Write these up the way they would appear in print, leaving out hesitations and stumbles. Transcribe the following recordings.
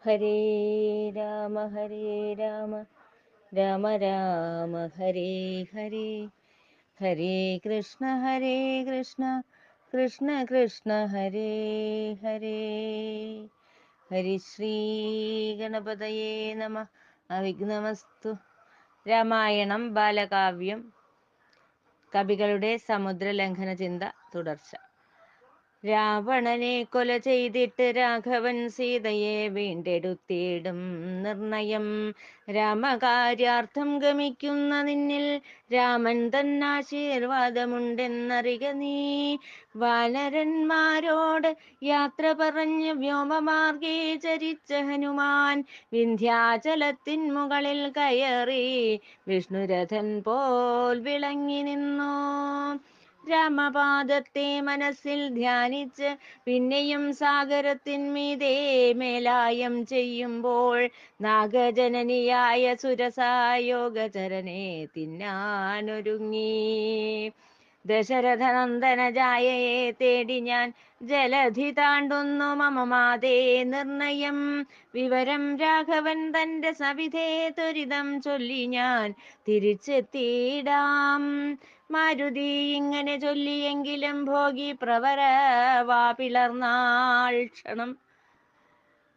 ഹരേ രാമ രാമ രാമ ഹരേ ഹരേ, ഹരേ കൃഷ്ണ കൃഷ്ണ കൃഷ്ണ ഹരേ ഹരേ. ഹരിശ്രീ ഗണപതയേ നമ. അവിഘ്നമസ്തു. രാമായണം ബാലകാവ്യം. കവികളുടെ സമുദ്രലംഘന ചിന്ത തുടർച്ച. രാവണനെ കൊല ചെയ്തിട്ട് രാഘവൻ സീതയെ വീണ്ടെടുത്തിടും നിർണയം. രാമകാര്യാർത്ഥം ഗമിക്കുന്ന നിന്നിൽ രാമൻ തന്നാശീർവാദമുണ്ടെന്നറിക നീ. വാനരന്മാരോട് യാത്ര പറഞ്ഞ് വ്യോമമാർഗേ ചരിച്ച ഹനുമാൻ വിന്ധ്യാചലത്തിൻ മുകളിൽ കയറി വിഷ്ണുരഥൻ പോൽ വിളങ്ങി നിന്നു. രാമപാദത്തെ മനസ്സിൽ ധ്യാനിച്ച് പിന്നെയും സാഗരത്തിന്മീതേ മേലായം ചെയ്യുമ്പോൾ നാഗജനനിയായ സുരസായോഗചരനെ തിന്നാനൊരുങ്ങി. ദശരഥനന്ദനജായയെ തേടി ഞാൻ ജലധി താണ്ടുന്നു മമമാതേ നിർണയം. വിവരം രാഘവൻ തന്റെ സവിധേ ത്വരിതം ചൊല്ലി ഞാൻ തിരിച്ചെത്തിയിടാം. മാരുതി ഇങ്ങനെ ചൊല്ലിയെങ്കിലും ഭോഗി പ്രവര വാ പിളർന്നാൾ ക്ഷണം.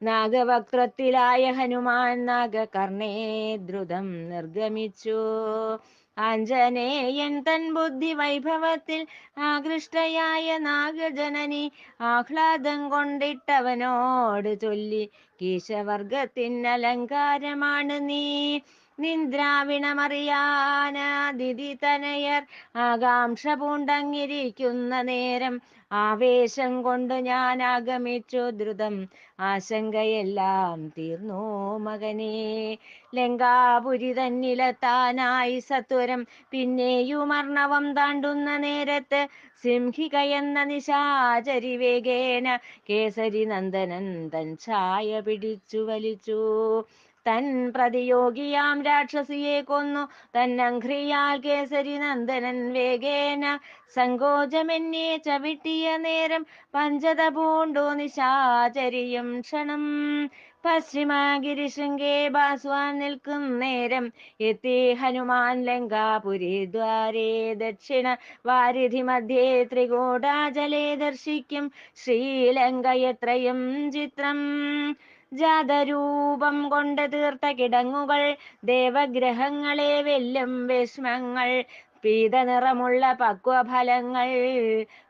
നാഗവക്രത്തിലായ ഹനുമാൻ നാഗകർണേ ദ്രുതം നിർഗമിച്ചു. ആഞ്ജനേയൻ തൻ ബുദ്ധി വൈഭവത്തിൽ ആകൃഷ്ടയായ നാഗജനനി ആഹ്ലാദം കൊണ്ടിട്ടവനോട് ചൊല്ലി, കീശവർഗത്തിനലങ്കാരമാണ് നീ. നിന്ദ്രാവിണമറിയാനാദിതി തനയർ ആകാംക്ഷ പൂണ്ടങ്ങിരിക്കുന്ന നേരം ആവേശം കൊണ്ട് ഞാൻ ആഗമിച്ചു ദ്രുതം. ആശങ്കയെല്ലാം തീർന്നു മകനേ. ലങ്കാപുരി തന്നിലെത്താനായി സത്വരം പിന്നെയുമർണവം താണ്ടുന്ന നേരത്ത് സിംഹികയെന്ന നിശാചരി വേഗേന കേസരി നന്ദനൻ തൻ ഛായ പിടിച്ചു വലിച്ചു. തൻ പ്രതിയോഗിയാം രാക്ഷസിയെ കൊന്നു തന്നഘ്രിയാൽ കേസരി നന്ദനൻ വേഗേന സങ്കോചമെന്നെ ചവിട്ടിയ നേരം പഞ്ചത പൂണ്ടു നിശാചരിയും ക്ഷണം. പശ്ചിമഗിരിശൃംഗേ ഭാസ്വാൻ നിൽക്കും നേരം എത്തി ഹനുമാൻ ലങ്കാപുരി ദ്വാരേ. ദക്ഷിണ വാരിധി മധ്യേ ത്രികൂടാചലേ ദർശിക്കും ശ്രീലങ്ക എത്രയും ചിത്രം. ജാതരൂപം കൊണ്ട് തീർത്ത കിടങ്ങുകൾ ദേവഗ്രഹങ്ങളെ വെല്ലും വിസ്മങ്ങൾ. പീതനിറമുള്ള പക്വഫലങ്ങൾ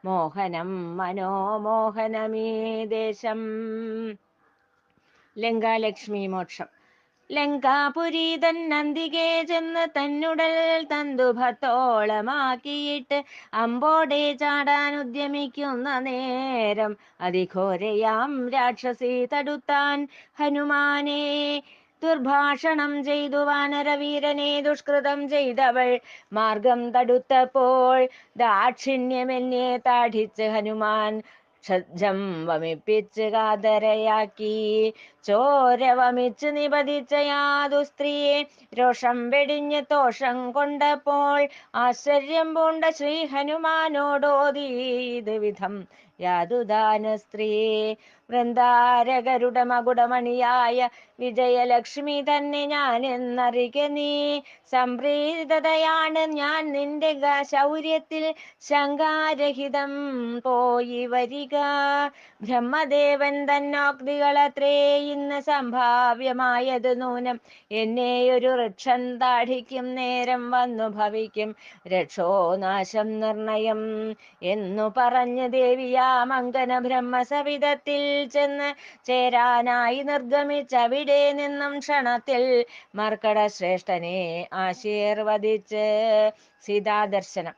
മോഹനം മനോമോഹനമീ ദേശം. ലങ്കാലക്ഷ്മി മോക്ഷം. ലങ്കാപുരി തന്നന്തികെ ചെന്ന് തന്നുടൽ തന്തുഭത്തോളമാക്കിയിട്ട് അമ്പോടെ ചാടാൻ ഉദ്യമിക്കുന്ന നേരം അതിഘോരയാം രാക്ഷസി തടുത്താൻ ഹനുമാനെ. ദുർഭാഷണം ചെയ്തു വാനരവീരനെ ദുഷ്കൃതം ചെയ്തവൾ മാർഗം തടുത്തപ്പോൾ ദാക്ഷിണ്യമെന്നെ താഠിച്ച് ഹനുമാൻ ക്ഷജ്ജം വമിപ്പിച്ച് കാതരയാക്കി. ചോര വമിച്ച് നിപതിച്ച യാതു സ്ത്രീയെ രോഷം വെടിഞ്ഞ് തോഷം കൊണ്ടപ്പോൾ ആശ്ചര്യം പൂണ്ട ശ്രീ ഹനുമാനോടോതീത് വിധം യാതുദാന സ്ത്രീയെ. വൃന്ദാരകരുടെ മകുടമണിയായ വിജയലക്ഷ്മി തന്നെ ഞാൻ എന്നറിക നീ. സംപ്രീതതയാണ് ഞാൻ നിന്റെ ശൗര്യത്തിൽ ശങ്കാരഹിതം പോയി വരിക. ബ്രഹ്മദേവൻ തന്നോക്തികളത്രേ ഇന്ന് സംഭാവ്യമായത് നൂനം. എന്നെയൊരു വൃക്ഷം താഠിക്കും നേരം വന്നു ഭവിക്കും രക്ഷോനാശം നിർണയം എന്നു പറഞ്ഞ് ദേവിയാമങ്കന ബ്രഹ്മസവിധത്തിൽ ചെന്ന് ചേരാനായി നിർഗമിച്ചവിടെ നിന്നും ക്ഷണത്തിൽ മർക്കട ശ്രേഷ്ഠനെ ആശീർവദിച്ച്. സീതാദർശനം.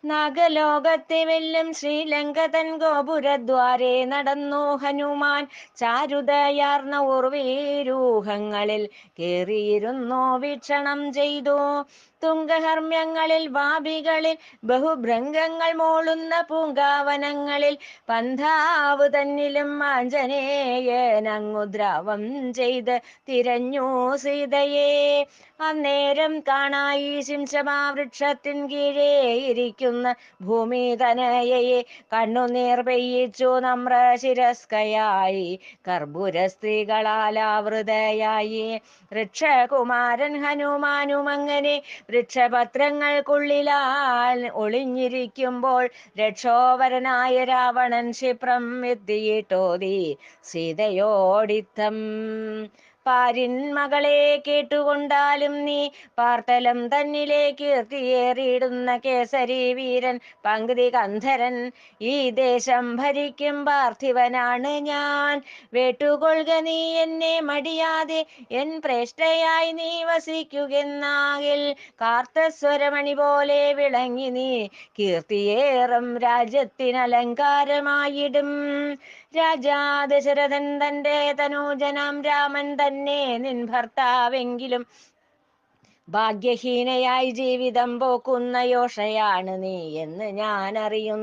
നാഗലോകത്തെ വെല്ലും ശ്രീലങ്ക തൻ ഗോപുരദ്വാരെ നടന്നു ഹനുമാൻ. ചാരുതയാർന്ന ഉർവീരൂഹങ്ങളിൽ കേറിയിരുന്നു വീക്ഷണം ചെയ്തു. തുംഗഹർമ്മ്യങ്ങളിൽ വാപികളിൽ ബഹുഭൃംഗങ്ങൾ മോളുന്ന പൂങ്കാവനങ്ങളിൽ പന്ഥാവ് തന്നിലും ആഞ്ജനേയനങ്ങുദ്രാവം ചെയ്ത് തിരഞ്ഞു സീതയെ. അന്നേരം കാണായി ശിംശമാവൃക്ഷത്തിൻ കീഴേ ഇരിക്കുന്ന വാഴുന്ന ഭൂമി തനയയെ കണ്ണുനീർ പെയ്യിച്ചു നമ്ര ശിരസ്കയായി കർപ്പൂര സ്ത്രീകളാൽ ആവൃതയായി. വൃക്ഷകുമാരൻ ഹനുമാനും അങ്ങനെ വൃക്ഷപത്രങ്ങൾക്കുള്ളിലാൽ ഒളിഞ്ഞിരിക്കുമ്പോൾ രക്ഷോവരനായ രാവണൻ ക്ഷിപ്രം എത്തിയിട്ടോതി സീതയോടിത്തം. പാരിൻ മകളെ കേട്ടുകൊണ്ടാലും നീ പാർത്തലം തന്നിലെ കീർത്തിയേറിയിടുന്ന കേസരി വീരൻ പങ്ക്തി കന്ധരൻ. ഈ ദേശം ഭരിക്കും പാർത്ഥിവനാണ് ഞാൻ. വേട്ടുകൊള്ളുക നീ എന്നെ മടിയാതെ, എൻ പ്രേഷ്ഠയായി നീ വസിക്കുകെന്നാകിൽ കാർത്തസ്വരമണി പോലെ വിളങ്ങി നീ കീർത്തിയേറും രാജ്യത്തിനലങ്കാരമായിടും. രാജാ ദശരഥൻ തന്റെ തനൂജനാം രാമൻ തന്നെ നിൻ ഭർത്താവെങ്കിലും ഭാഗ്യഹീനയായി ജീവിതം പോക്കുന്ന യോഷയാണ് നീ എന്ന് ഞാൻ അറിയുന്നു.